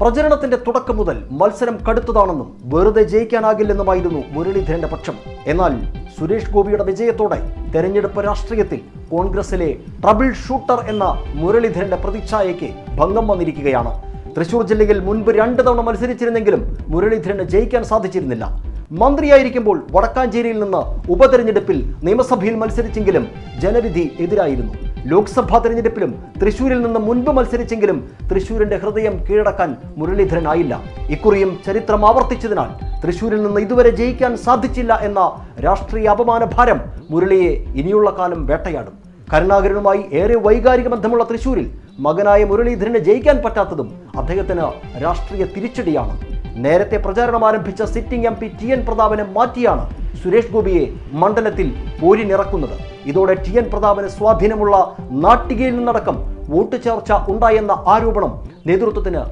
പ്രചരണത്തിന്റെ തുടക്കം മുതൽ മത്സരം കടുത്തതാണെന്നും വെറുതെ ജയിക്കാനാകില്ലെന്നുമായിരുന്നു മുരളീധരന്റെ പക്ഷം. എന്നാൽ സുരേഷ് ഗോപിയുടെ വിജയത്തോടെ തെരഞ്ഞെടുപ്പ് രാഷ്ട്രീയത്തിൽ കോൺഗ്രസിലെ ട്രബിൾ ഷൂട്ടർ എന്ന മുരളീധരന്റെ പ്രതിച്ഛായയ്ക്ക് ഭംഗം വന്നിരിക്കുകയാണ്. തൃശൂർ ജില്ലയിൽ മുൻപ് 2 തവണ മത്സരിച്ചിരുന്നെങ്കിലും മുരളീധരന് ജയിക്കാൻ സാധിച്ചിരുന്നില്ല. മന്ത്രിയായിരിക്കുമ്പോൾ വടക്കാഞ്ചേരിയിൽ നിന്ന് ഉപതെരഞ്ഞെടുപ്പിൽ നിയമസഭയിൽ മത്സരിച്ചെങ്കിലും ജനവിധി എതിരായിരുന്നു. ലോക്സഭാ തെരഞ്ഞെടുപ്പിലും തൃശൂരിൽ നിന്ന് മുൻപ് മത്സരിച്ചെങ്കിലും തൃശൂരിന്റെ ഹൃദയം കീഴടക്കാൻ മുരളീധരനായില്ല. ഇക്കുറിയും ചരിത്രം ആവർത്തിച്ചതിനാൽ തൃശൂരിൽ നിന്ന് ഇതുവരെ ജയിക്കാൻ സാധിച്ചില്ല എന്ന രാഷ്ട്രീയ അപമാനഭാരം മുരളിയെ ഇനിയുള്ള കാലം വേട്ടയാടും. കരുണാകരനുമായി ഏറെ വൈകാരിക ബന്ധമുള്ള തൃശൂരിൽ മകനായ മുരളീധരന് ജയിക്കാൻ പറ്റാത്തതും അദ്ദേഹത്തിന് രാഷ്ട്രീയ തിരിച്ചടിയാണ്. നേരത്തെ പ്രചാരണം ആരംഭിച്ച സിറ്റിംഗ് MP TN പ്രതാപനെ മാറ്റിയാണ് സുരേഷ് ഗോപിയെ മണ്ഡലത്തിൽ പോരിനിറക്കുന്നത്. ഇതോടെ TN പ്രതാപന് സ്വാധീനമുള്ള നാട്ടികയിൽ നിന്നടക്കം വോട്ട് ചേർച്ച ഉണ്ടായെന്ന ആരോപണം നേതൃത്വത്തിന്